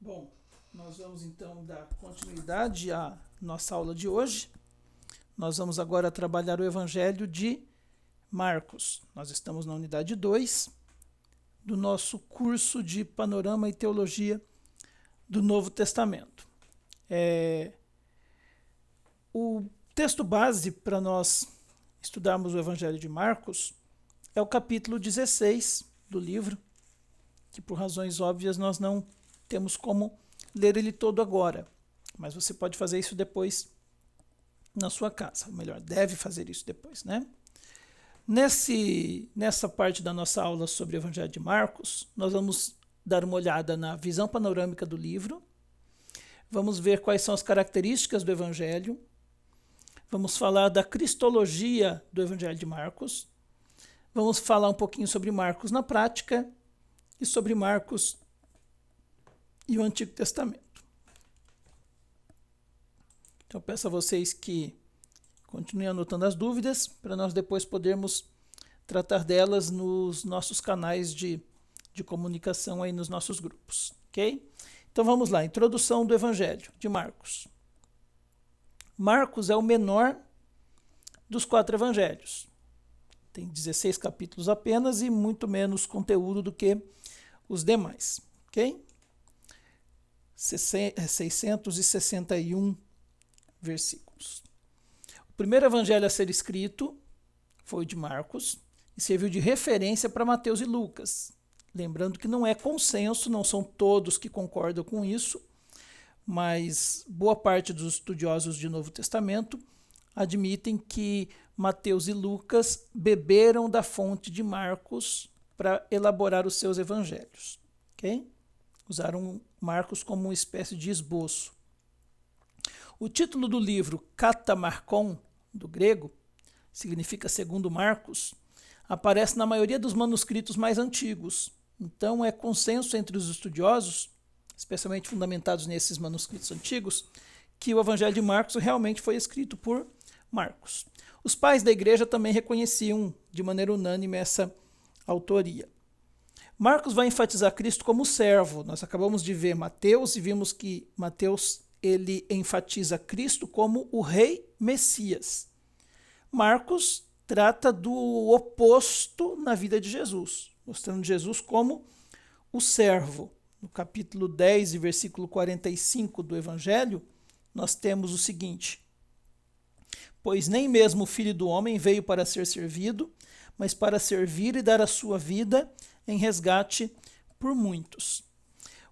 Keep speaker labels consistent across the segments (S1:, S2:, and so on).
S1: Bom, nós vamos então dar continuidade à nossa aula de hoje. Nós vamos agora trabalhar o Evangelho de Marcos. Nós estamos na unidade 2 do nosso curso de Panorama e Teologia do Novo Testamento. O texto base para nós estudarmos o Evangelho de Marcos é o capítulo 16 do livro, que por razões óbvias nós não temos como ler ele todo agora, mas você pode fazer isso depois na sua casa, ou melhor, deve fazer isso depois, né? Nessa parte da nossa aula sobre o Evangelho de Marcos, nós vamos dar uma olhada na visão panorâmica do livro, vamos ver quais são as características do Evangelho, vamos falar da cristologia do Evangelho de Marcos, vamos falar um pouquinho sobre Marcos na prática e sobre Marcos e o Antigo Testamento. Então, peço a vocês que continuem anotando as dúvidas para nós depois podermos tratar delas nos nossos canais de comunicação aí nos nossos grupos, ok? Então vamos lá, introdução do Evangelho de Marcos. Marcos é o menor dos 4 evangelhos. Tem 16 capítulos apenas e muito menos conteúdo do que os demais, ok? 661 versículos. O primeiro evangelho a ser escrito foi o de Marcos e serviu de referência para Mateus e Lucas. Lembrando que não é consenso, não são todos que concordam com isso, mas boa parte dos estudiosos de Novo Testamento admitem que Mateus e Lucas beberam da fonte de Marcos para elaborar os seus evangelhos. Ok? Usaram Marcos como uma espécie de esboço. O título do livro, Katamarkon, do grego, significa segundo Marcos, aparece na maioria dos manuscritos mais antigos. Então é consenso entre os estudiosos, especialmente fundamentados nesses manuscritos antigos, que o Evangelho de Marcos realmente foi escrito por Marcos. Os pais da igreja também reconheciam de maneira unânime essa autoria. Marcos vai enfatizar Cristo como servo. Nós acabamos de ver Mateus e vimos que Mateus ele enfatiza Cristo como o rei Messias. Marcos trata do oposto na vida de Jesus, mostrando Jesus como o servo. No capítulo 10 e versículo 45 do Evangelho, nós temos o seguinte: pois nem mesmo o Filho do Homem veio para ser servido, mas para servir e dar a sua vida em resgate por muitos.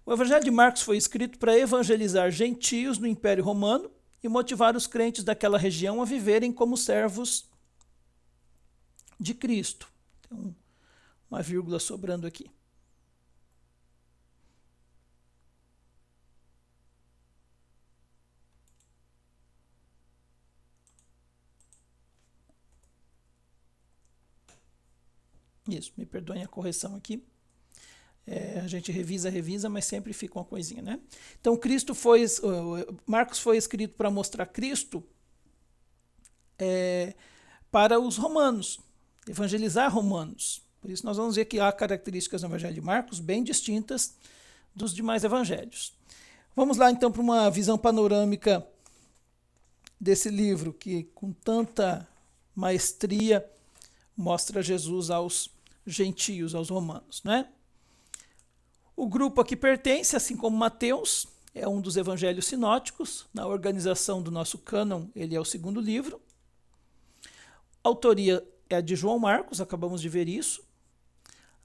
S1: O Evangelho de Marcos foi escrito para evangelizar gentios no Império Romano e motivar os crentes daquela região a viverem como servos de Cristo. Tem uma vírgula sobrando aqui. Isso, me perdoem a correção aqui. A gente revisa, mas sempre fica uma coisinha, né? Então, Marcos foi escrito para mostrar Cristo para os romanos, evangelizar romanos. Por isso nós vamos ver que há características no Evangelho de Marcos bem distintas dos demais evangelhos. Vamos lá então para uma visão panorâmica desse livro que com tanta maestria mostra Jesus aos gentios, aos romanos, né? O grupo a que pertence, assim como Mateus, é um dos evangelhos sinóticos. Na organização do nosso cânon, ele é o segundo livro. A autoria é a de João Marcos, acabamos de ver isso.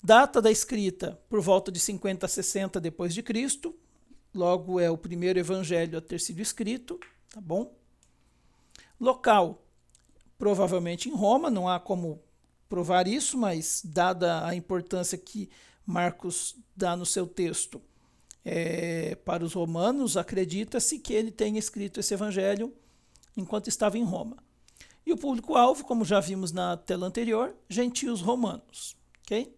S1: Data da escrita, por volta de 50 a 60 depois de Cristo. Logo, é o primeiro evangelho a ter sido escrito, tá bom? Local, provavelmente em Roma, não há como provar isso, mas dada a importância que Marcos dá no seu texto para os romanos, acredita-se que ele tenha escrito esse evangelho enquanto estava em Roma. E o público-alvo, como já vimos na tela anterior, gentios romanos. Okay?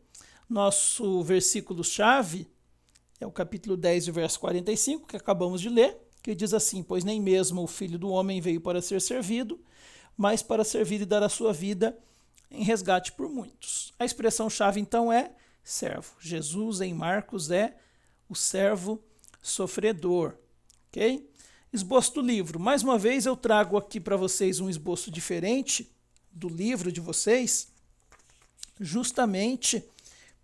S1: Nosso versículo-chave é o capítulo 10, verso 45, que acabamos de ler, que diz assim: pois nem mesmo o Filho do Homem veio para ser servido, mas para servir e dar a sua vida em resgate por muitos. A expressão-chave, então, é servo. Jesus, em Marcos, é o servo sofredor. Ok? Esboço do livro. Mais uma vez eu trago aqui para vocês um esboço diferente do livro de vocês, justamente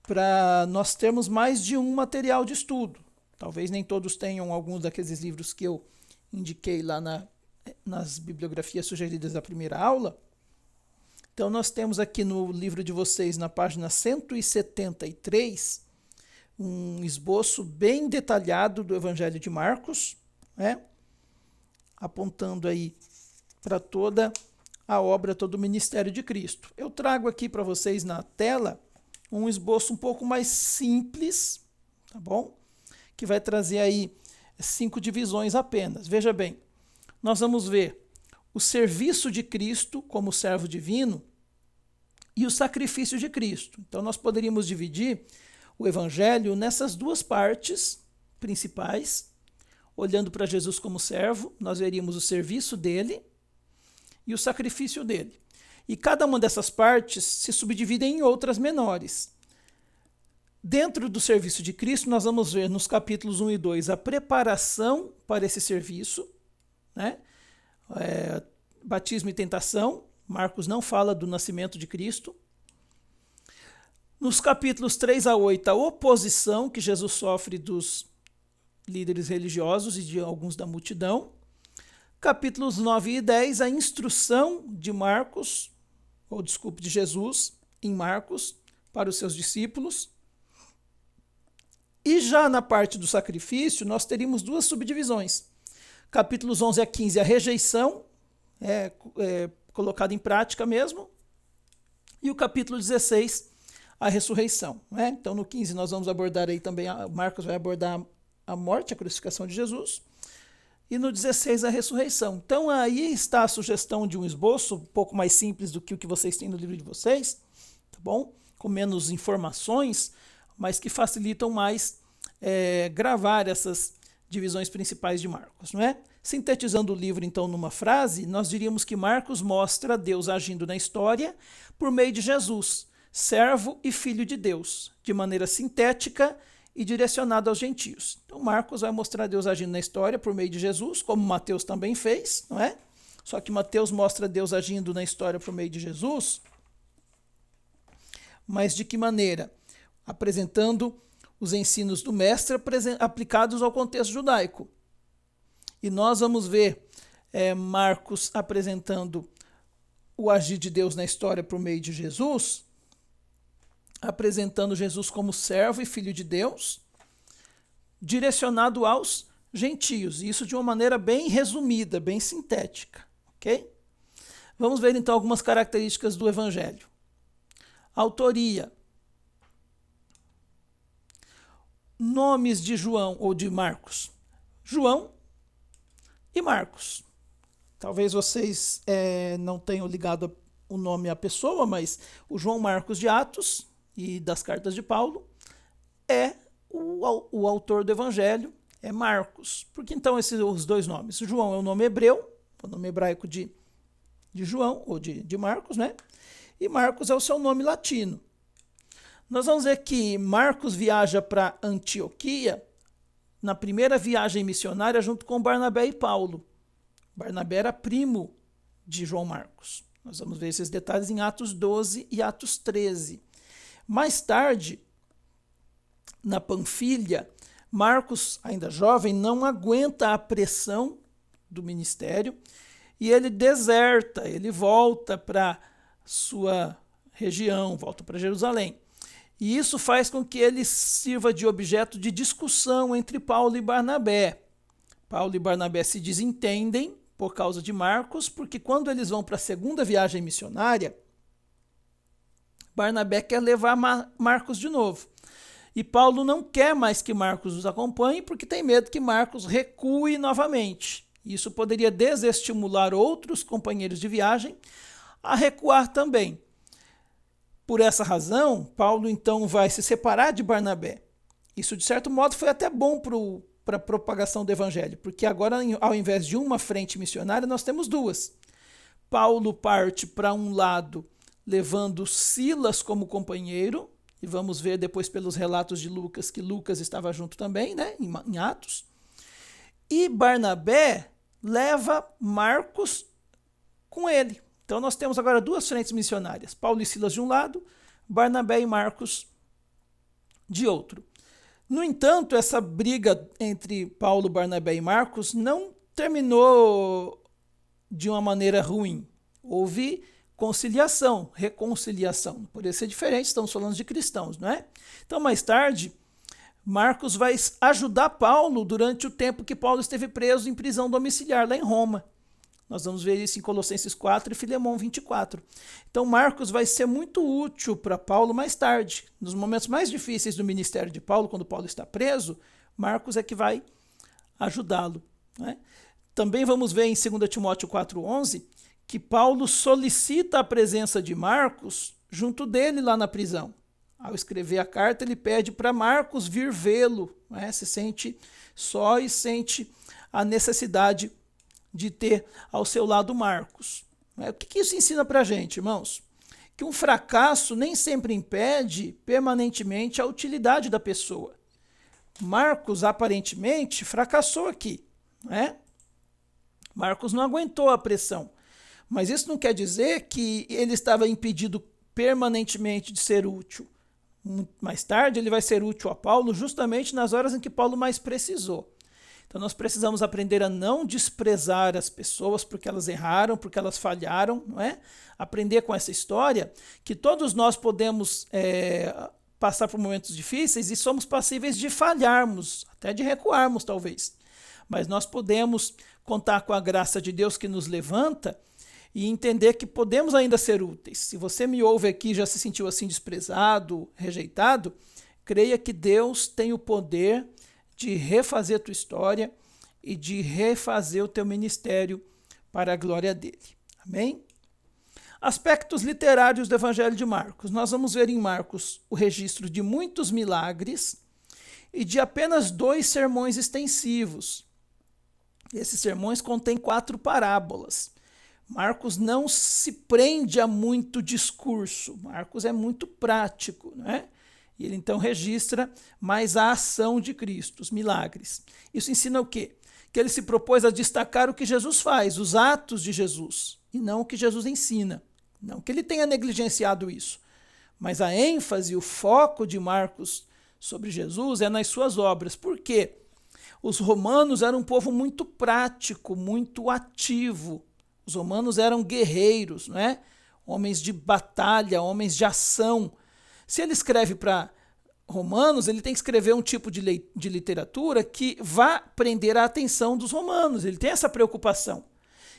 S1: para nós termos mais de um material de estudo. Talvez nem todos tenham alguns daqueles livros que eu indiquei lá nas bibliografias sugeridas da primeira aula. Então nós temos aqui no livro de vocês, na página 173, um esboço bem detalhado do Evangelho de Marcos, né? Apontando aí para toda a obra, todo o ministério de Cristo. Eu trago aqui para vocês na tela um esboço um pouco mais simples, tá bom? Que vai trazer aí 5 divisões apenas. Veja bem, nós vamos ver o serviço de Cristo como servo divino e o sacrifício de Cristo. Então nós poderíamos dividir o Evangelho nessas duas partes principais. Olhando para Jesus como servo, nós veríamos o serviço dele e o sacrifício dele. E cada uma dessas partes se subdivide em outras menores. Dentro do serviço de Cristo, nós vamos ver nos capítulos 1 e 2 a preparação para esse serviço, né? Batismo e tentação. Marcos não fala do nascimento de Cristo. Nos capítulos 3 a 8, a oposição que Jesus sofre dos líderes religiosos e de alguns da multidão. Capítulos 9 e 10, a instrução de de Jesus em Marcos para os seus discípulos. E já na parte do sacrifício, nós teríamos duas subdivisões. Capítulos 11 a 15, a rejeição, colocada em prática mesmo. E o capítulo 16, a ressurreição. Né? Então no 15 nós vamos abordar aí também, Marcos vai abordar a morte, a crucificação de Jesus. E no 16, a ressurreição. Então aí está a sugestão de um esboço um pouco mais simples do que o que vocês têm no livro de vocês, tá bom? Com menos informações, mas que facilitam mais gravar essas divisões principais de Marcos, não é? Sintetizando o livro, então, numa frase, nós diríamos que Marcos mostra Deus agindo na história por meio de Jesus, servo e filho de Deus, de maneira sintética e direcionado aos gentios. Então Marcos vai mostrar Deus agindo na história por meio de Jesus, como Mateus também fez, não é? Só que Mateus mostra Deus agindo na história por meio de Jesus, mas de que maneira? Apresentando os ensinos do mestre aplicados ao contexto judaico. E nós vamos ver Marcos apresentando o agir de Deus na história por meio de Jesus, apresentando Jesus como servo e filho de Deus, direcionado aos gentios. Isso de uma maneira bem resumida, bem sintética. Ok? Vamos ver então algumas características do Evangelho. Autoria. Nomes de João ou de Marcos. João e Marcos. Talvez vocês não tenham ligado o nome à pessoa, mas o João Marcos de Atos e das cartas de Paulo é o autor do Evangelho, é Marcos. Por que então os dois nomes? João é o nome hebreu, o nome hebraico de João, ou de Marcos, né? E Marcos é o seu nome latino. Nós vamos ver que Marcos viaja para Antioquia na primeira viagem missionária junto com Barnabé e Paulo. Barnabé era primo de João Marcos. Nós vamos ver esses detalhes em Atos 12 e Atos 13. Mais tarde, na Panfilha, Marcos, ainda jovem, não aguenta a pressão do ministério e ele deserta, ele volta para sua região, volta para Jerusalém. E isso faz com que ele sirva de objeto de discussão entre Paulo e Barnabé. Paulo e Barnabé se desentendem por causa de Marcos, porque quando eles vão para a segunda viagem missionária, Barnabé quer levar Marcos de novo. E Paulo não quer mais que Marcos os acompanhe, porque tem medo que Marcos recue novamente. Isso poderia desestimular outros companheiros de viagem a recuar também. Por essa razão, Paulo então vai se separar de Barnabé. Isso, de certo modo, foi até bom para a propagação do evangelho, porque agora, ao invés de uma frente missionária, nós temos duas. Paulo parte para um lado, levando Silas como companheiro, e vamos ver depois pelos relatos de Lucas que Lucas estava junto também, né, em Atos. E Barnabé leva Marcos com ele. Então nós temos agora duas frentes missionárias, Paulo e Silas de um lado, Barnabé e Marcos de outro. No entanto, essa briga entre Paulo, Barnabé e Marcos não terminou de uma maneira ruim. Houve conciliação, reconciliação. Poderia ser diferente, estamos falando de cristãos, não é? Então, mais tarde, Marcos vai ajudar Paulo durante o tempo que Paulo esteve preso em prisão domiciliar lá em Roma. Nós vamos ver isso em Colossenses 4 e Filemão 24. Então, Marcos vai ser muito útil para Paulo mais tarde. Nos momentos mais difíceis do ministério de Paulo, quando Paulo está preso, Marcos é que vai ajudá-lo, né? Também vamos ver em 2 Timóteo 4,11 que Paulo solicita a presença de Marcos junto dele lá na prisão. Ao escrever a carta, ele pede para Marcos vir vê-lo, né? Se sente só e sente a necessidade de ter ao seu lado Marcos. O que isso ensina para a gente, irmãos? Que um fracasso nem sempre impede permanentemente a utilidade da pessoa. Marcos, aparentemente, fracassou aqui, né? Marcos não aguentou a pressão. Mas isso não quer dizer que ele estava impedido permanentemente de ser útil. Mais tarde, ele vai ser útil a Paulo justamente nas horas em que Paulo mais precisou. Então nós precisamos aprender a não desprezar as pessoas porque elas erraram, porque elas falharam, não é? Aprender com essa história que todos nós podemos passar por momentos difíceis e somos passíveis de falharmos, até de recuarmos talvez. Mas nós podemos contar com a graça de Deus que nos levanta e entender que podemos ainda ser úteis. Se você me ouve aqui e já se sentiu assim desprezado, rejeitado, creia que Deus tem o poder de refazer a tua história e de refazer o teu ministério para a glória dele. Amém? Aspectos literários do Evangelho de Marcos. Nós vamos ver em Marcos o registro de muitos milagres e de apenas 2 sermões extensivos. Esses sermões contêm 4 parábolas. Marcos não se prende a muito discurso. Marcos é muito prático, né? E ele então registra mais a ação de Cristo, os milagres. Isso ensina o quê? Que ele se propôs a destacar o que Jesus faz, os atos de Jesus, e não o que Jesus ensina. Não que ele tenha negligenciado isso, mas a ênfase, o foco de Marcos sobre Jesus é nas suas obras. Por quê? Os romanos eram um povo muito prático, muito ativo. Os romanos eram guerreiros, né? Homens de batalha, homens de ação. Se ele escreve para romanos, ele tem que escrever um tipo de literatura que vá prender a atenção dos romanos. Ele tem essa preocupação.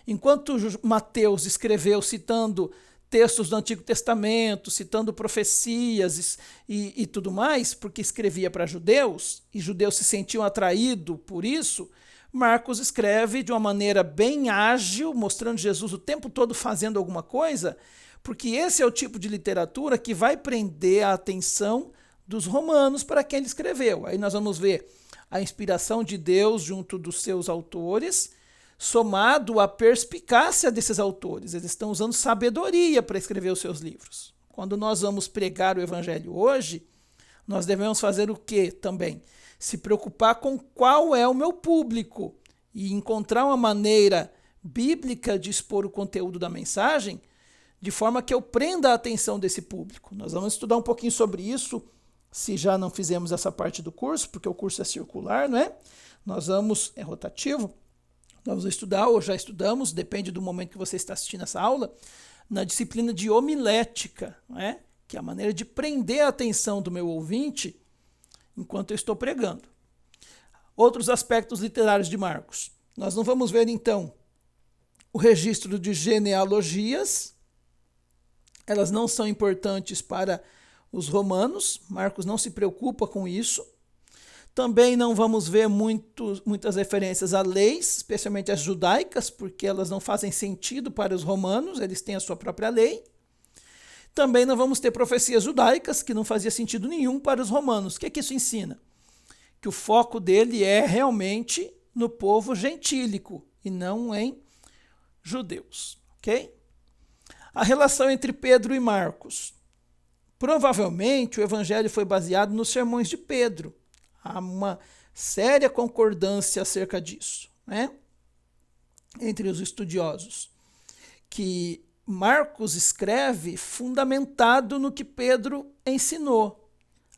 S1: Enquanto Mateus escreveu citando textos do Antigo Testamento, citando profecias e tudo mais, porque escrevia para judeus, e judeus se sentiam atraídos por isso, Marcos escreve de uma maneira bem ágil, mostrando Jesus o tempo todo fazendo alguma coisa, porque esse é o tipo de literatura que vai prender a atenção dos romanos para quem ele escreveu. Aí nós vamos ver a inspiração de Deus junto dos seus autores, somado à perspicácia desses autores. Eles estão usando sabedoria para escrever os seus livros. Quando nós vamos pregar o evangelho hoje, nós devemos fazer o quê também? Se preocupar com qual é o meu público e encontrar uma maneira bíblica de expor o conteúdo da mensagem de forma que eu prenda a atenção desse público. Nós vamos estudar um pouquinho sobre isso, se já não fizemos essa parte do curso, porque o curso é circular, não é? É rotativo. Nós vamos estudar, ou já estudamos, depende do momento que você está assistindo essa aula, na disciplina de homilética, não é? Que é a maneira de prender a atenção do meu ouvinte enquanto eu estou pregando. Outros aspectos literários de Marcos. Nós não vamos ver, então, o registro de genealogias. Elas não são importantes para os romanos. Marcos não se preocupa com isso. Também não vamos ver muitas referências a leis, especialmente as judaicas, porque elas não fazem sentido para os romanos, eles têm a sua própria lei. Também não vamos ter profecias judaicas, que não fazia sentido nenhum para os romanos. O que isso ensina? Que o foco dele é realmente no povo gentílico e não em judeus. Ok? A relação entre Pedro e Marcos. Provavelmente o evangelho foi baseado nos sermões de Pedro. Há uma séria concordância acerca disso, né? Entre os estudiosos, que Marcos escreve fundamentado no que Pedro ensinou.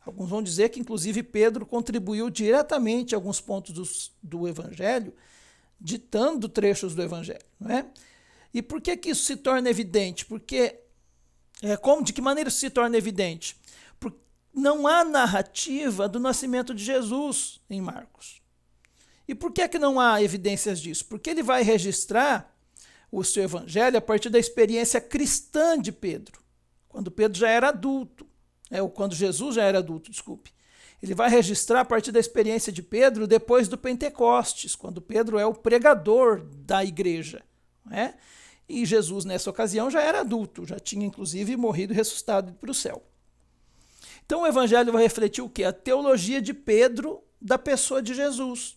S1: Alguns vão dizer que, inclusive, Pedro contribuiu diretamente a alguns pontos do Evangelho, ditando trechos do Evangelho, não é? E por que isso se torna evidente? Porque, de que maneira isso se torna evidente? Porque não há narrativa do nascimento de Jesus em Marcos. E por que não há evidências disso? Porque ele vai registrar o seu Evangelho a partir da experiência cristã de Pedro, quando Pedro já era adulto. Ou quando Jesus já era adulto, desculpe. Ele vai registrar a partir da experiência de Pedro depois do Pentecostes, quando Pedro é o pregador da igreja. Né? E Jesus, nessa ocasião, já era adulto, já tinha inclusive morrido e ressuscitado para o céu. Então o Evangelho vai refletir o quê? A teologia de Pedro da pessoa de Jesus.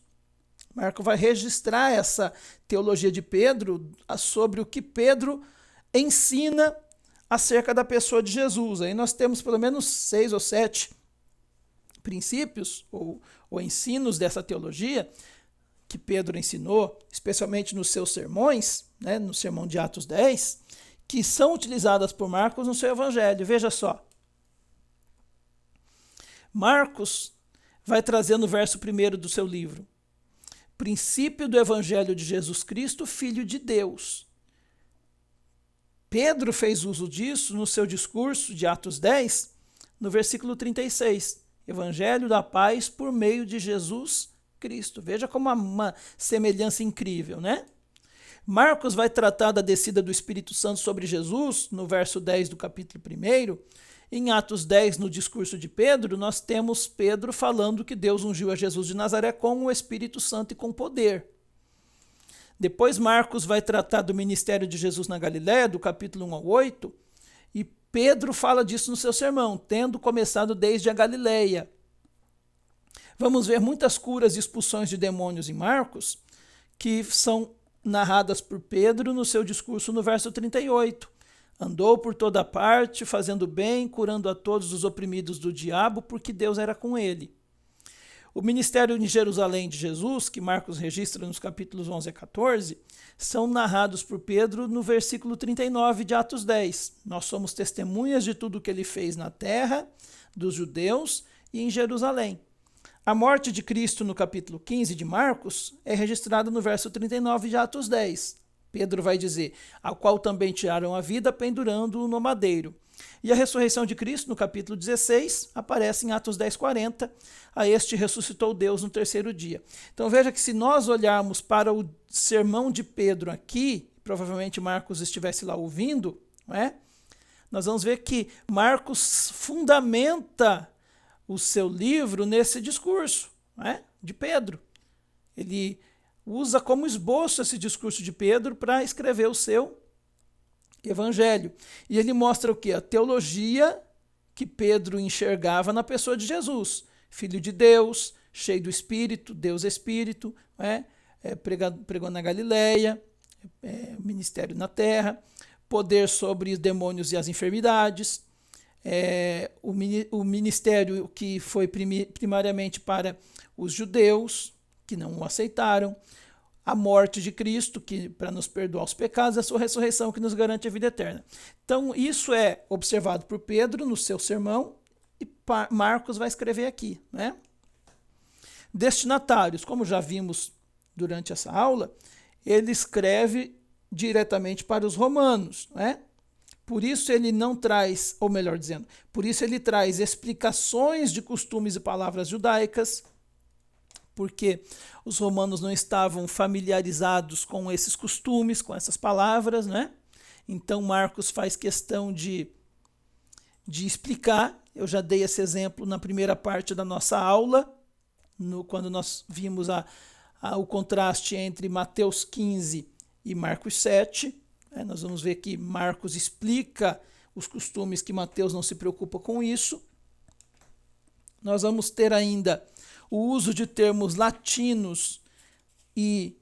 S1: Marcos vai registrar essa teologia de Pedro sobre o que Pedro ensina acerca da pessoa de Jesus. Aí nós temos pelo menos 6 ou 7 princípios ou ensinos dessa teologia que Pedro ensinou, especialmente nos seus sermões, né, no sermão de Atos 10, que são utilizadas por Marcos no seu Evangelho. Veja só. Marcos vai trazer no verso 1 do seu livro: princípio do Evangelho de Jesus Cristo, Filho de Deus. Pedro fez uso disso no seu discurso de Atos 10, no versículo 36. Evangelho da paz por meio de Jesus Cristo. Veja como uma semelhança incrível, né? Marcos vai tratar da descida do Espírito Santo sobre Jesus, no verso 10 do capítulo 1. Em Atos 10, no discurso de Pedro, nós temos Pedro falando que Deus ungiu a Jesus de Nazaré com o Espírito Santo e com poder. Depois Marcos vai tratar do ministério de Jesus na Galiléia, do capítulo 1 ao 8, e Pedro fala disso no seu sermão, tendo começado desde a Galiléia. Vamos ver muitas curas e expulsões de demônios em Marcos, que são narradas por Pedro no seu discurso no verso 38. Andou por toda parte, fazendo bem, curando a todos os oprimidos do diabo, porque Deus era com ele. O ministério em Jerusalém de Jesus, que Marcos registra nos capítulos 11 a 14, são narrados por Pedro no versículo 39 de Atos 10. Nós somos testemunhas de tudo o que ele fez na terra, dos judeus e em Jerusalém. A morte de Cristo no capítulo 15 de Marcos é registrada no verso 39 de Atos 10. Pedro vai dizer, ao qual também tiraram a vida pendurando-o no madeiro. E a ressurreição de Cristo, no capítulo 16, aparece em Atos 10:40. A este ressuscitou Deus no terceiro dia. Então veja que se nós olharmos para o sermão de Pedro aqui, provavelmente Marcos estivesse lá ouvindo, não é? Nós vamos ver que Marcos fundamenta o seu livro nesse discurso, não é? De Pedro. Ele usa como esboço esse discurso de Pedro para escrever o seu Evangelho. E ele mostra o quê? A teologia que Pedro enxergava na pessoa de Jesus. Filho de Deus, cheio do Espírito, Deus Espírito, pregou na Galileia, ministério na terra, poder sobre os demônios e as enfermidades, o ministério que foi primariamente para os judeus, que não o aceitaram, a morte de Cristo, que para nos perdoar os pecados, a sua ressurreição, que nos garante a vida eterna. Então, isso é observado por Pedro no seu sermão, e Marcos vai escrever aqui, né? Destinatários, como já vimos durante essa aula, ele escreve diretamente para os romanos, né? Por isso ele não traz, ou melhor dizendo, por isso ele traz explicações de costumes e palavras judaicas, porque os romanos não estavam familiarizados com esses costumes, com essas palavras, né? Então Marcos faz questão de explicar. Eu já dei esse exemplo na primeira parte da nossa aula, quando nós vimos o contraste entre Mateus 15 e Marcos 7. Nós vamos ver que Marcos explica os costumes que Mateus não se preocupa com isso. Nós vamos ter ainda o uso de termos latinos e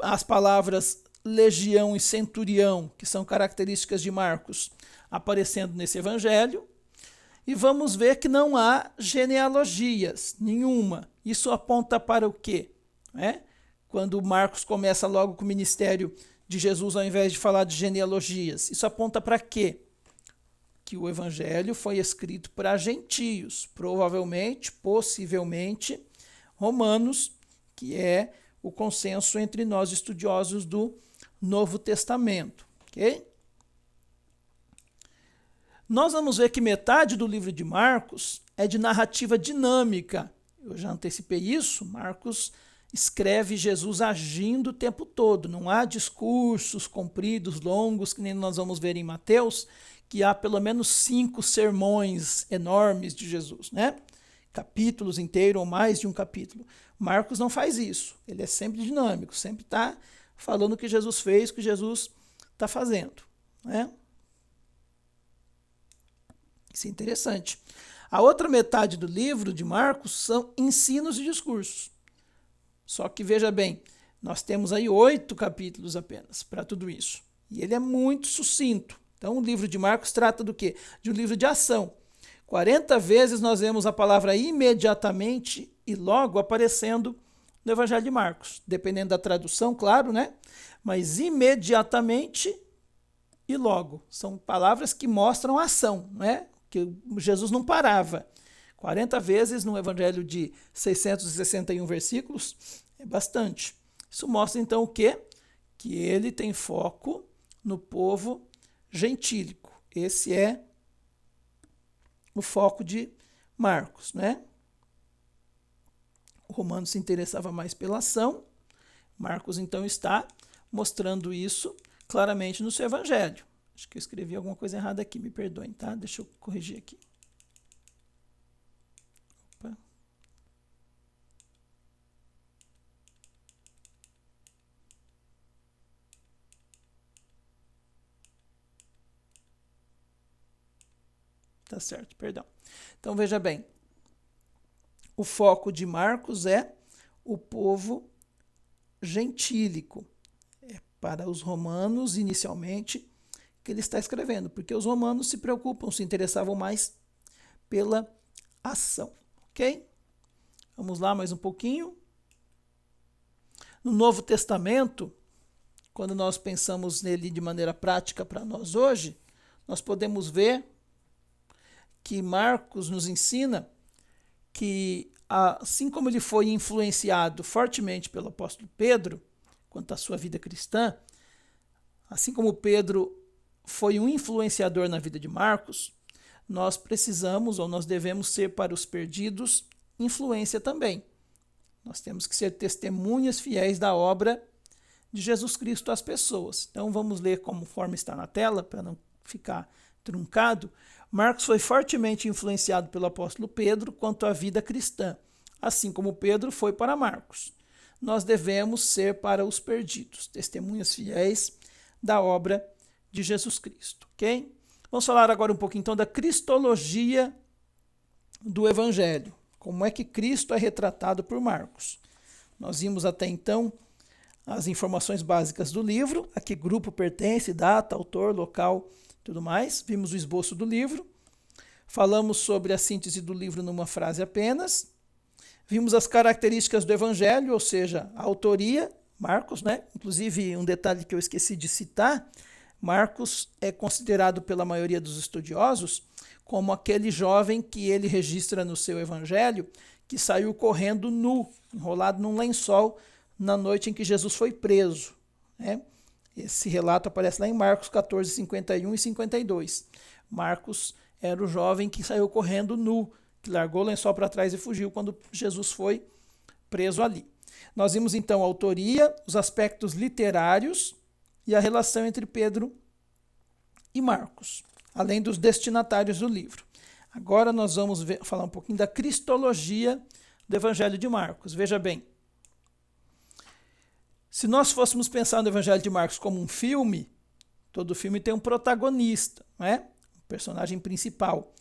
S1: as palavras legião e centurião, que são características de Marcos, aparecendo nesse evangelho. e vamos ver que não há genealogias nenhuma. Isso aponta para o quê? Quando Marcos começa logo com o ministério de Jesus, ao invés de falar de genealogias, isso aponta para quê? Que o evangelho foi escrito para gentios, provavelmente, possivelmente, romanos, que é o consenso entre nós estudiosos do Novo Testamento, ok? Nós vamos ver que metade do livro de Marcos é de narrativa dinâmica. Eu já antecipei isso. Marcos escreve Jesus agindo o tempo todo. Não há discursos compridos, longos, que nem nós vamos ver em Mateus, que há pelo menos 5 sermões enormes de Jesus, capítulos inteiros ou mais de um capítulo. Marcos não faz isso. Ele é sempre dinâmico, sempre está falando o que Jesus fez, o que Jesus está fazendo. Isso é interessante. A outra metade do livro de Marcos são ensinos e discursos. Só que, veja bem, nós temos aí 8 capítulos apenas para tudo isso. E ele é muito sucinto. Então, o livro de Marcos trata do quê? De um livro de ação. 40 vezes nós vemos a palavra imediatamente e logo aparecendo no Evangelho de Marcos. Dependendo da tradução, claro, Mas imediatamente e logo. São palavras que mostram ação, que Jesus não parava. 40 vezes no evangelho de 661 versículos é bastante. Isso mostra então o quê? Que ele tem foco no povo gentílico. Esse é o foco de Marcos, O Romano se interessava mais pela ação. Marcos então está mostrando isso claramente no seu evangelho. Acho que eu escrevi alguma coisa errada aqui, me perdoem, tá? Deixa eu corrigir aqui. Opa. Tá certo, perdão. Então, veja bem. O foco de Marcos é o povo gentílico. É para os romanos, inicialmente, que ele está escrevendo, porque os romanos se preocupam, se interessavam mais pela ação, ok? Vamos lá mais um pouquinho. No Novo Testamento, quando nós pensamos nele de maneira prática para nós hoje, nós podemos ver que Marcos nos ensina que, assim como ele foi influenciado fortemente pelo apóstolo Pedro, quanto à sua vida cristã, assim como Pedro foi um influenciador na vida de Marcos, nós precisamos ou nós devemos ser para os perdidos influência também. Nós temos que ser testemunhas fiéis da obra de Jesus Cristo às pessoas. Então vamos ler conforme está na tela, para não ficar truncado. Marcos foi fortemente influenciado pelo apóstolo Pedro quanto à vida cristã, assim como Pedro foi para Marcos. Nós devemos ser para os perdidos, testemunhas fiéis da obra de Jesus Cristo, ok? Vamos falar agora um pouquinho então da cristologia do Evangelho. Como é que Cristo é retratado por Marcos? Nós vimos até então as informações básicas do livro, a que grupo pertence, data, autor, local, tudo mais. Vimos o esboço do livro. Falamos sobre a síntese do livro numa frase apenas. Vimos as características do Evangelho, ou seja, a autoria, Marcos, Inclusive, um detalhe que eu esqueci de citar, Marcos é considerado pela maioria dos estudiosos como aquele jovem que ele registra no seu evangelho que saiu correndo nu, enrolado num lençol na noite em que Jesus foi preso. Esse relato aparece lá em Marcos 14, 51 e 52. Marcos era o jovem que saiu correndo nu, que largou o lençol para trás e fugiu quando Jesus foi preso ali. Nós vimos então a autoria, os aspectos literários e a relação entre Pedro e Marcos, além dos destinatários do livro. Agora nós vamos falar um pouquinho da cristologia do Evangelho de Marcos. Veja bem, se nós fôssemos pensar no Evangelho de Marcos como um filme, todo filme tem um protagonista, um personagem principal.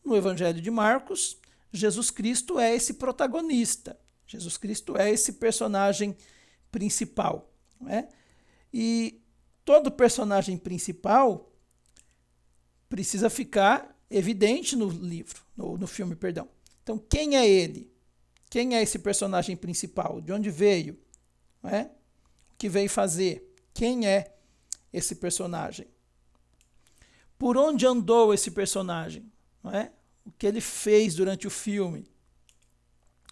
S1: No Evangelho de Marcos, Jesus Cristo é esse protagonista. Jesus Cristo é esse personagem principal. E todo personagem principal precisa ficar evidente no livro, no filme, perdão. Então, quem é ele? Quem é esse personagem principal? De onde veio? Não é? O que veio fazer? Quem é esse personagem? Por onde andou esse personagem? Não é? O que ele fez durante o filme?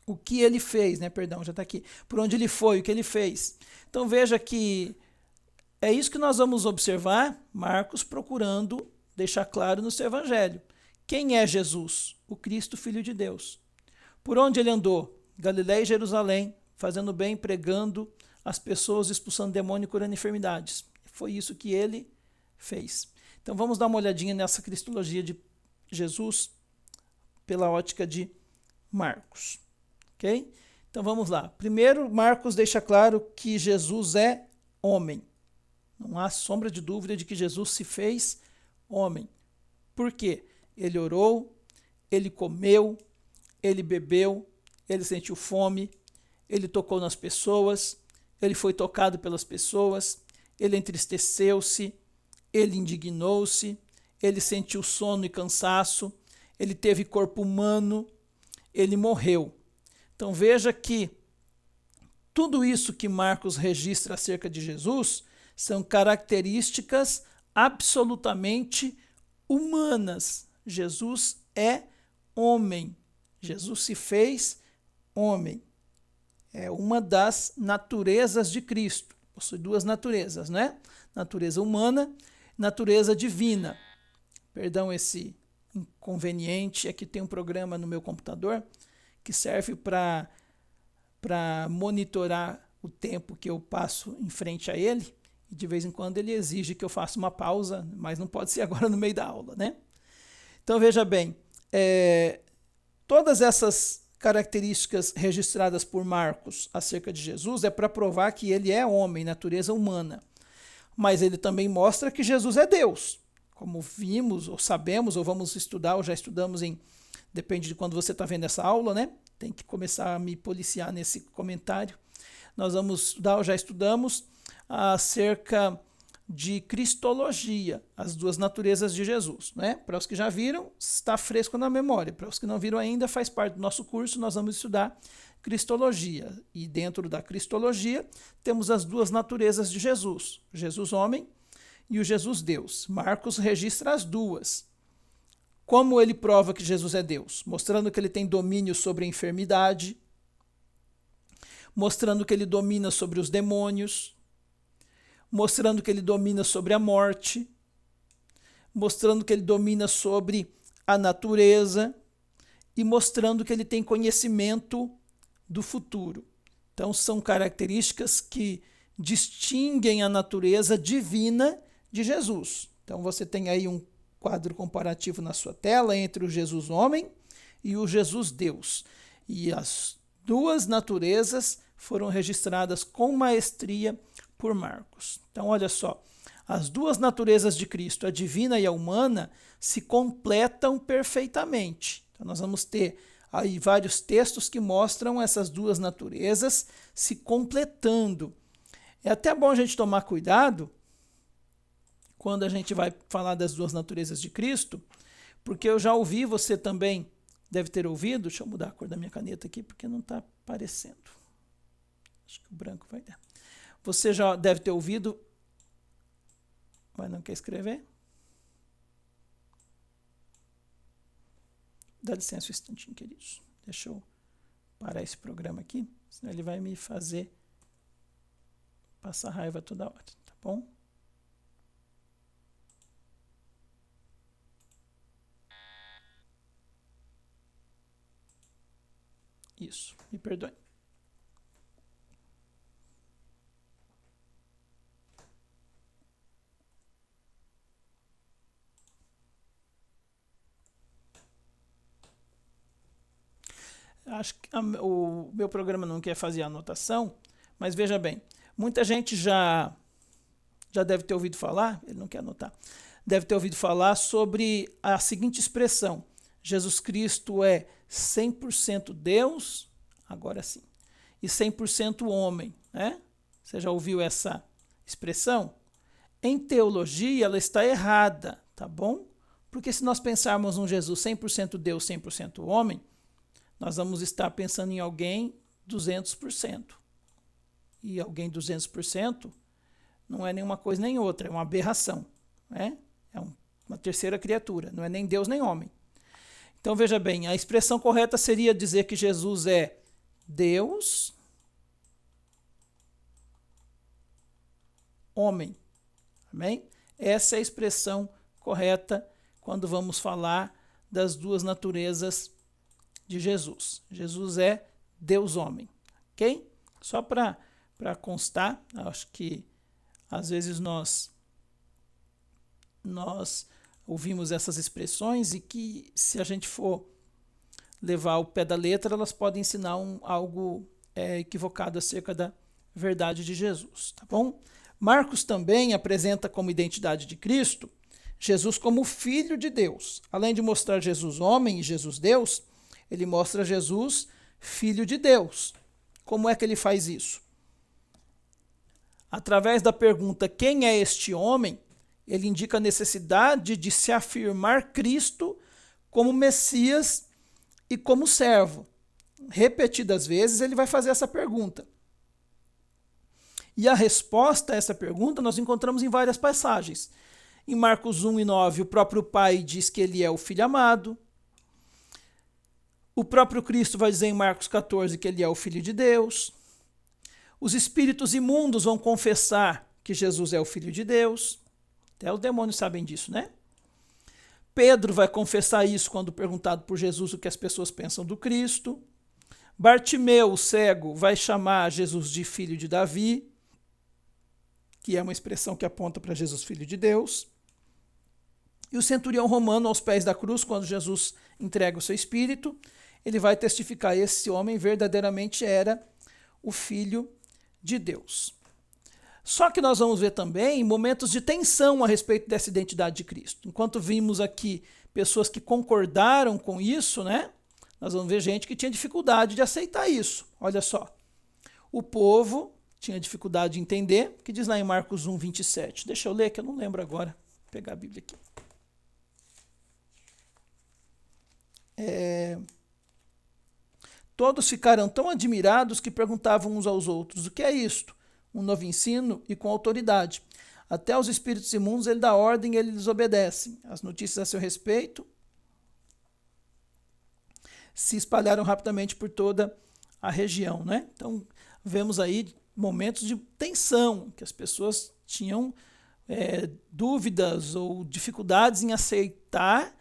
S1: O que ele fez, né? Perdão, já está aqui. Por onde ele foi, o que ele fez. Então veja que é isso que nós vamos observar, Marcos procurando deixar claro no seu evangelho. Quem é Jesus? O Cristo, Filho de Deus. Por onde ele andou? Galiléia e Jerusalém, fazendo bem, pregando as pessoas, expulsando demônio e curando enfermidades. Foi isso que ele fez. Então vamos dar uma olhadinha nessa cristologia de Jesus pela ótica de Marcos. Ok? Então vamos lá. Primeiro, Marcos deixa claro que Jesus é homem. Não há sombra de dúvida de que Jesus se fez homem. Por quê? Ele orou, ele comeu, ele bebeu, ele sentiu fome, ele tocou nas pessoas, ele foi tocado pelas pessoas, ele entristeceu-se, ele indignou-se, ele sentiu sono e cansaço, ele teve corpo humano, ele morreu. Então veja que tudo isso que Marcos registra acerca de Jesus são características absolutamente humanas. Jesus é homem. Jesus se fez homem. É uma das naturezas de Cristo. Possui duas naturezas, né? Natureza humana, natureza divina. Perdão esse inconveniente, aqui tem um programa no meu computador que serve para monitorar o tempo que eu passo em frente a ele, e de vez em quando ele exige que eu faça uma pausa, mas não pode ser agora no meio da aula, né? Então veja bem, todas essas características registradas por Marcos acerca de Jesus é para provar que ele é homem, natureza humana, mas ele também mostra que Jesus é Deus, como vimos, ou sabemos, ou vamos estudar, ou já estudamos depende de quando você está vendo essa aula, né? Tem que começar a me policiar nesse comentário. Nós vamos estudar, ou já estudamos, acerca de cristologia, as duas naturezas de Jesus, né? Para os que já viram, está fresco na memória. Para os que não viram ainda, faz parte do nosso curso, nós vamos estudar cristologia. E dentro da cristologia, temos as duas naturezas de Jesus, o Jesus homem e o Jesus Deus. Marcos registra as duas. Como ele prova que Jesus é Deus? Mostrando que ele tem domínio sobre a enfermidade, mostrando que ele domina sobre os demônios, mostrando que ele domina sobre a morte, mostrando que ele domina sobre a natureza e mostrando que ele tem conhecimento do futuro. Então, são características que distinguem a natureza divina de Jesus. Então, você tem aí um quadro comparativo na sua tela entre o Jesus homem e o Jesus Deus. E as duas naturezas foram registradas com maestria por Marcos. Então, olha só, as duas naturezas de Cristo, a divina e a humana, se completam perfeitamente. Então, nós vamos ter aí vários textos que mostram essas duas naturezas se completando. É até bom a gente tomar cuidado quando a gente vai falar das duas naturezas de Cristo, porque eu já ouvi, você também deve ter ouvido, deixa eu mudar a cor da minha caneta aqui, porque não está aparecendo. Acho que o branco vai dar. Você já deve ter ouvido, mas não quer escrever? Dá licença um instantinho, queridos. Deixa eu parar esse programa aqui, senão ele vai me fazer passar raiva toda hora, tá bom? Isso, me perdoe. Acho que o meu programa não quer fazer a anotação, mas veja bem, muita gente já deve ter ouvido falar, ele não quer anotar, deve ter ouvido falar sobre a seguinte expressão: Jesus Cristo é 100% Deus, agora sim, e 100% homem, né? Você já ouviu essa expressão? Em teologia ela está errada, tá bom? Porque se nós pensarmos um Jesus 100% Deus, 100% homem, nós vamos estar pensando em alguém 200%. E alguém 200% não é nenhuma coisa nem outra, é uma aberração. Né? É uma terceira criatura, não é nem Deus nem homem. Então veja bem, a expressão correta seria dizer que Jesus é Deus, homem. Amém? Essa é a expressão correta quando vamos falar das duas naturezas de Jesus. Jesus é Deus-homem. Ok? Só para constar, acho que às vezes nós ouvimos essas expressões e que, se a gente for levar ao pé da letra, elas podem ensinar algo equivocado acerca da verdade de Jesus. Tá bom? Marcos também apresenta como identidade de Cristo Jesus como Filho de Deus. Além de mostrar Jesus homem e Jesus Deus, ele mostra Jesus Filho de Deus. Como é que ele faz isso? Através da pergunta quem é este homem, ele indica a necessidade de se afirmar Cristo como Messias e como servo. Repetidas vezes ele vai fazer essa pergunta. E a resposta a essa pergunta nós encontramos em várias passagens. Em Marcos 1 e 9, o próprio Pai diz que ele é o Filho amado. O próprio Cristo vai dizer em Marcos 14 que ele é o Filho de Deus. Os espíritos imundos vão confessar que Jesus é o Filho de Deus. Até os demônios sabem disso, né? Pedro vai confessar isso quando perguntado por Jesus o que as pessoas pensam do Cristo. Bartimeu, o cego, vai chamar Jesus de filho de Davi, que é uma expressão que aponta para Jesus, filho de Deus. E o centurião romano, aos pés da cruz, quando Jesus entrega o seu espírito, ele vai testificar que esse homem verdadeiramente era o Filho de Deus. Só que nós vamos ver também momentos de tensão a respeito dessa identidade de Cristo. Enquanto vimos aqui pessoas que concordaram com isso, né? Nós vamos ver gente que tinha dificuldade de aceitar isso. Olha só. O povo tinha dificuldade de entender, que diz lá em Marcos 1, 27. Deixa eu ler, que eu não lembro agora. Vou pegar a Bíblia aqui. Todos ficaram tão admirados que perguntavam uns aos outros: o que é isto? Um novo ensino e com autoridade. Até os espíritos imundos ele dá ordem e eles lhes obedecem. As notícias a seu respeito se espalharam rapidamente por toda a região, né? Então, vemos aí momentos de tensão, que as pessoas tinham dúvidas ou dificuldades em aceitar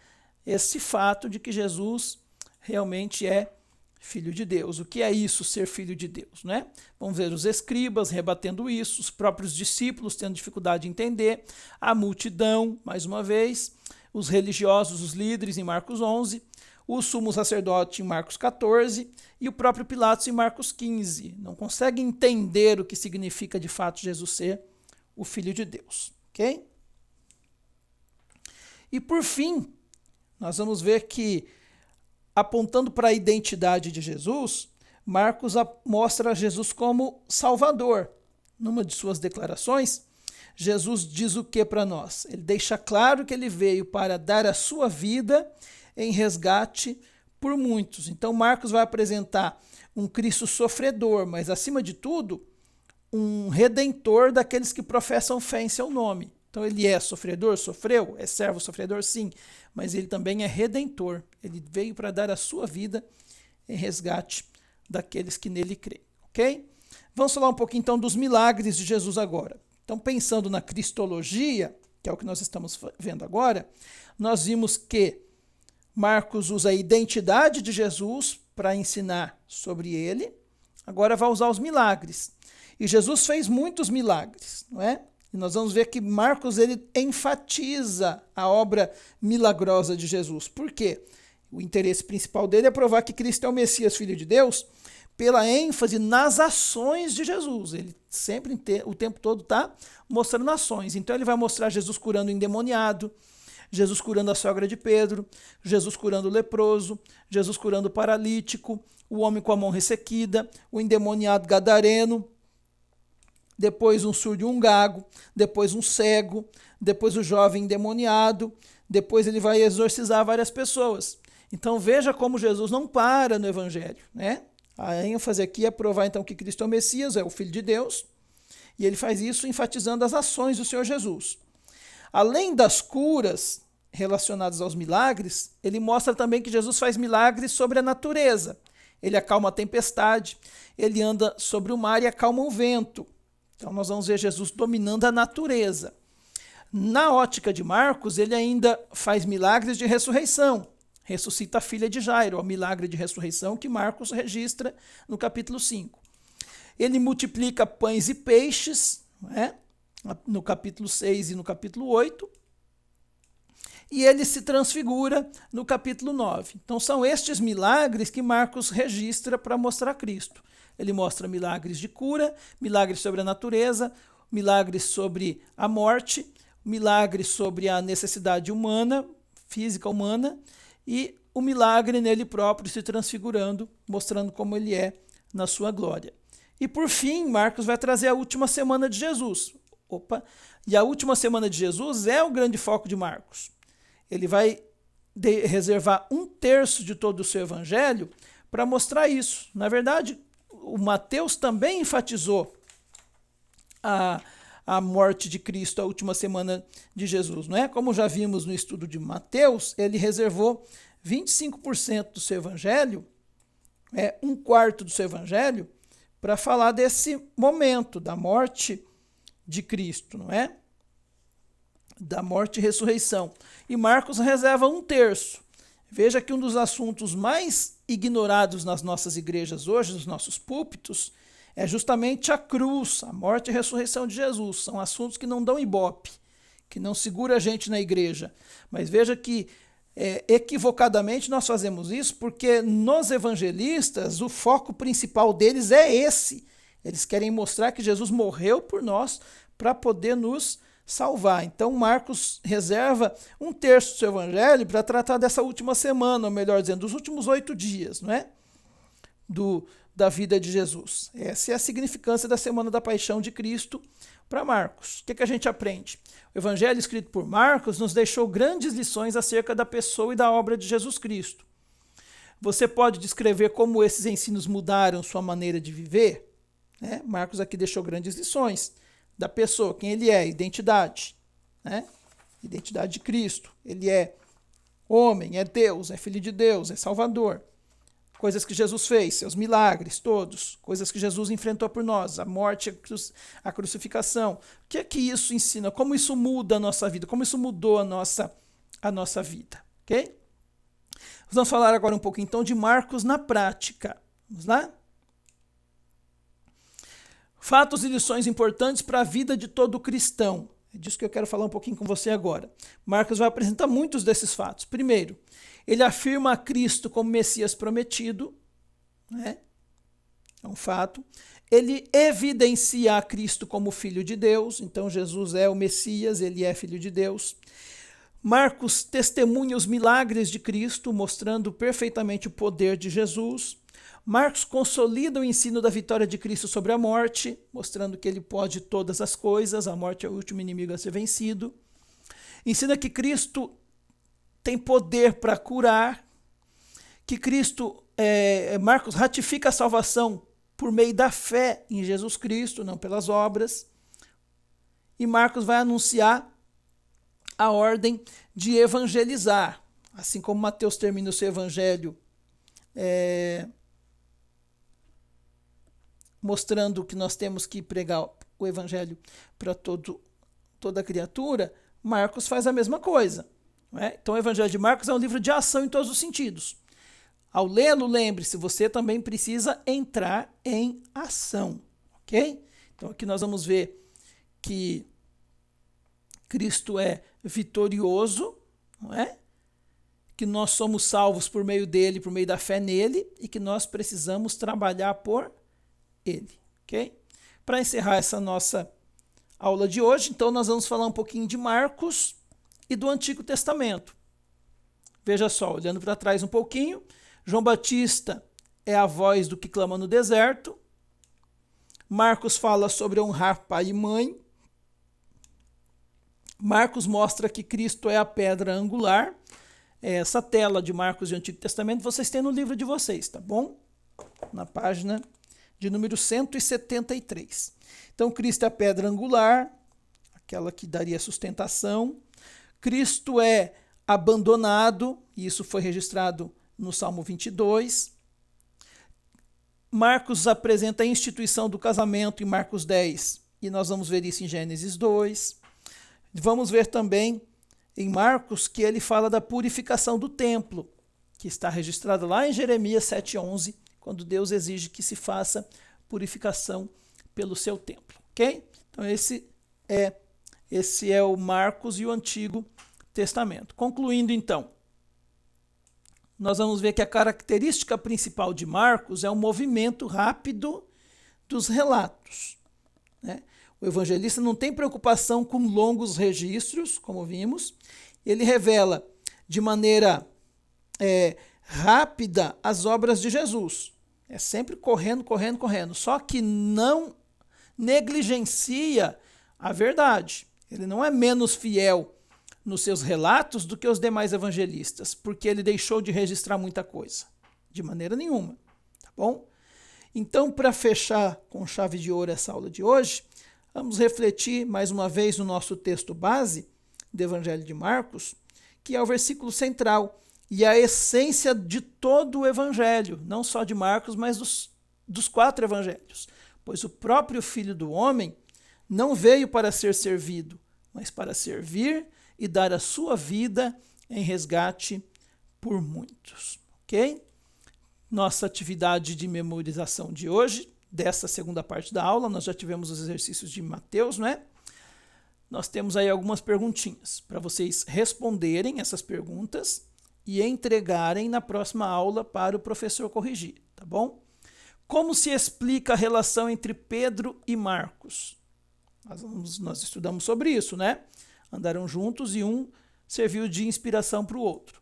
S1: esse fato de que Jesus realmente é Filho de Deus. O que é isso, ser Filho de Deus, né? Vamos ver os escribas rebatendo isso, os próprios discípulos tendo dificuldade de entender, a multidão, mais uma vez, os religiosos, os líderes em Marcos 11, o sumo sacerdote em Marcos 14 e o próprio Pilatos em Marcos 15. Não conseguem entender o que significa de fato Jesus ser o Filho de Deus, ok? E por fim, nós vamos ver que, apontando para a identidade de Jesus, Marcos mostra Jesus como Salvador. Numa de suas declarações, Jesus diz o que para nós? Ele deixa claro que ele veio para dar a sua vida em resgate por muitos. Então Marcos vai apresentar um Cristo sofredor, mas acima de tudo, um redentor daqueles que professam fé em seu nome. Então ele é sofredor, sofreu, é servo sofredor, sim, mas ele também é redentor. Ele veio para dar a sua vida em resgate daqueles que nele creem, ok? Vamos falar um pouquinho então dos milagres de Jesus agora. Então, pensando na cristologia, que é o que nós estamos vendo agora, nós vimos que Marcos usa a identidade de Jesus para ensinar sobre ele, agora vai usar os milagres. E Jesus fez muitos milagres, não é? E nós vamos ver que Marcos ele enfatiza a obra milagrosa de Jesus. Por quê? O interesse principal dele é provar que Cristo é o Messias, Filho de Deus, pela ênfase nas ações de Jesus. Ele sempre, o tempo todo, está mostrando ações. Então ele vai mostrar Jesus curando o endemoniado, Jesus curando a sogra de Pedro, Jesus curando o leproso, Jesus curando o paralítico, o homem com a mão ressequida, o endemoniado gadareno, depois um surdo e um gago, depois um cego, depois o jovem endemoniado, Depois ele vai exorcizar várias pessoas. Então veja como Jesus não para no evangelho, né? A ênfase aqui é provar então que Cristo é o Messias, é o Filho de Deus, e ele faz isso enfatizando as ações do Senhor Jesus. Além das curas relacionadas aos milagres, ele mostra também que Jesus faz milagres sobre a natureza. Ele acalma a tempestade, ele anda sobre o mar e acalma o vento. Então nós vamos ver Jesus dominando a natureza. Na ótica de Marcos, ele ainda faz milagres de ressurreição. Ressuscita a filha de Jairo, o milagre de ressurreição que Marcos registra no capítulo 5. Ele multiplica pães e peixes, né, no capítulo 6 e no capítulo 8. E ele se transfigura no capítulo 9. Então são estes milagres que Marcos registra para mostrar Cristo. Ele mostra milagres de cura, milagres sobre a natureza, milagres sobre a morte, milagres sobre a necessidade humana, física humana, e o milagre nele próprio se transfigurando, mostrando como ele é na sua glória. E por fim, Marcos vai trazer a última semana de Jesus. E a última semana de Jesus é o grande foco de Marcos. Ele vai reservar 1/3 de todo o seu evangelho para mostrar isso. Na verdade, o Mateus também enfatizou a morte de Cristo, a última semana de Jesus, não é? Como já vimos no estudo de Mateus, ele reservou 25% do seu evangelho, 1/4 do seu evangelho, para falar desse momento da morte de Cristo, não é? Da morte e ressurreição. E Marcos reserva 1/3. Veja que um dos assuntos mais ignorados nas nossas igrejas hoje, nos nossos púlpitos, é justamente a cruz, a morte e a ressurreição de Jesus. São assuntos que não dão ibope, que não segura a gente na igreja. Mas veja que equivocadamente nós fazemos isso porque nos evangelistas o foco principal deles é esse. Eles querem mostrar que Jesus morreu por nós para poder nos salvar. Então Marcos reserva 1/3 do seu evangelho para tratar dessa última semana, ou melhor dizendo, dos últimos 8 dias, não é? Da vida de Jesus. Essa é a significância da Semana da Paixão de Cristo para Marcos. O que a gente aprende? O evangelho escrito por Marcos nos deixou grandes lições acerca da pessoa e da obra de Jesus Cristo. Você pode descrever como esses ensinos mudaram sua maneira de viver? Marcos aqui deixou grandes lições da pessoa, quem ele é, identidade, identidade de Cristo. Ele é homem, é Deus, é Filho de Deus, é Salvador. Coisas que Jesus fez, seus milagres todos, coisas que Jesus enfrentou por nós, a morte, a crucificação. O que é que isso ensina? Como isso muda a nossa vida? Como isso mudou a nossa vida? Ok? Vamos falar agora um pouco então de Marcos na prática. Vamos lá? Fatos e lições importantes para a vida de todo cristão. É disso que eu quero falar um pouquinho com você agora. Marcos vai apresentar muitos desses fatos. Primeiro, ele afirma a Cristo como Messias prometido, é um fato. Ele evidencia a Cristo como Filho de Deus, então Jesus é o Messias, ele é Filho de Deus. Marcos testemunha os milagres de Cristo, mostrando perfeitamente o poder de Jesus. Marcos consolida o ensino da vitória de Cristo sobre a morte, mostrando que ele pode todas as coisas, a morte é o último inimigo a ser vencido. Ensina que Cristo tem poder para curar, que Marcos ratifica a salvação por meio da fé em Jesus Cristo, não pelas obras. E Marcos vai anunciar a ordem de evangelizar, assim como Mateus termina o seu evangelho mostrando que nós temos que pregar o evangelho para toda criatura. Marcos faz a mesma coisa. Então o Evangelho de Marcos é um livro de ação em todos os sentidos. Ao lê-lo, lembre-se, você também precisa entrar em ação. Ok? Então aqui nós vamos ver que Cristo é vitorioso, não é? Que nós somos salvos por meio dele, por meio da fé nele, e que nós precisamos trabalhar por ele. Ok? Para encerrar essa nossa aula de hoje, então nós vamos falar um pouquinho de Marcos e do Antigo Testamento. Veja só, olhando para trás um pouquinho, João Batista é a voz do que clama no deserto. Marcos fala sobre honrar pai e mãe. Marcos mostra que Cristo é a pedra angular. Essa tela de Marcos e Antigo Testamento vocês têm no livro de vocês, tá bom? Na página de número 173. Então, Cristo é a pedra angular, aquela que daria sustentação. Cristo é abandonado, e isso foi registrado no Salmo 22. Marcos apresenta a instituição do casamento em Marcos 10, e nós vamos ver isso em Gênesis 2. Vamos ver também em Marcos que ele fala da purificação do templo, que está registrado lá em Jeremias 7,11, quando Deus exige que se faça purificação pelo seu templo, ok? Então esse é o Marcos e o Antigo Testamento. Concluindo então, nós vamos ver que a característica principal de Marcos é o movimento rápido dos relatos, né? O evangelista não tem preocupação com longos registros, como vimos. Ele revela de maneira rápida as obras de Jesus. É sempre correndo. Só que não negligencia a verdade. Ele não é menos fiel nos seus relatos do que os demais evangelistas, porque ele deixou de registrar muita coisa. De maneira nenhuma. Tá bom? Então, para fechar com chave de ouro essa aula de hoje, vamos refletir mais uma vez no nosso texto base do Evangelho de Marcos, que é o versículo central e a essência de todo o Evangelho, não só de Marcos, mas dos 4 evangelhos. Pois o próprio Filho do Homem não veio para ser servido, mas para servir e dar a sua vida em resgate por muitos. Ok? Nossa atividade de memorização de hoje, dessa segunda parte da aula, nós já tivemos os exercícios de Mateus, né? Nós temos aí algumas perguntinhas para vocês responderem essas perguntas e entregarem na próxima aula para o professor corrigir, tá bom? Como se explica a relação entre Pedro e Marcos? Nós estudamos sobre isso, né? Andaram juntos e um serviu de inspiração para o outro.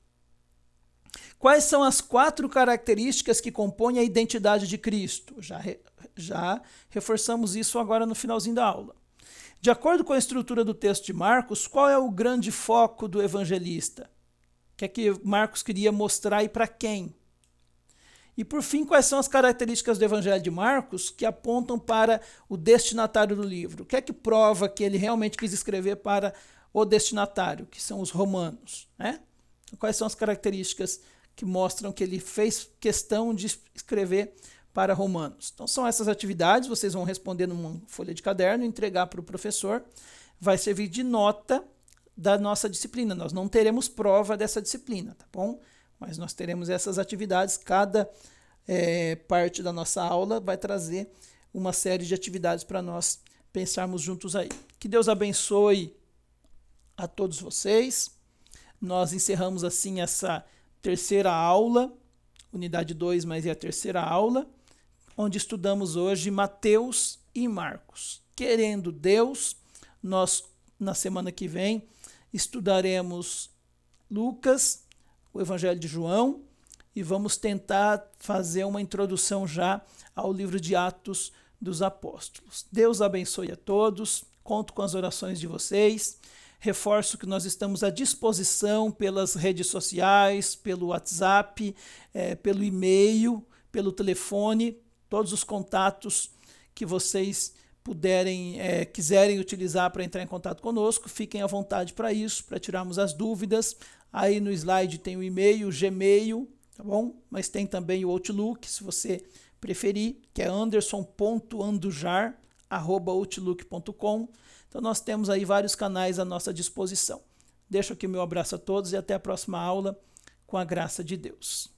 S1: Quais são as 4 características que compõem a identidade de Cristo? Já reforçamos isso agora no finalzinho da aula. De acordo com a estrutura do texto de Marcos, qual é o grande foco do evangelista? O que é que Marcos queria mostrar e para quem? E por fim, quais são as características do Evangelho de Marcos que apontam para o destinatário do livro? O que é que prova que ele realmente quis escrever para o destinatário, que são os romanos, né? Então, quais são as características que mostram que ele fez questão de escrever para romanos? Então são essas atividades, vocês vão responder numa folha de caderno, entregar para o professor, vai servir de nota da nossa disciplina. Nós não teremos prova dessa disciplina, tá bom? Mas nós teremos essas atividades, cada parte da nossa aula vai trazer uma série de atividades para nós pensarmos juntos aí. Que Deus abençoe a todos vocês. Nós encerramos assim essa terceira aula, unidade 2, mas é a terceira aula, onde estudamos hoje Mateus e Marcos. Querendo Deus, nós na semana que vem estudaremos Lucas, o Evangelho de João, e vamos tentar fazer uma introdução já ao livro de Atos dos Apóstolos. Deus abençoe a todos, conto com as orações de vocês, reforço que nós estamos à disposição pelas redes sociais, pelo WhatsApp, pelo e-mail, pelo telefone, todos os contatos que vocês quiserem utilizar para entrar em contato conosco, fiquem à vontade para isso, para tirarmos as dúvidas. Aí no slide tem o e-mail, o Gmail, tá bom? Mas tem também o Outlook, se você preferir, que é anderson.andujar@outlook.com. Então nós temos aí vários canais à nossa disposição. Deixo aqui o meu abraço a todos e até a próxima aula, com a graça de Deus.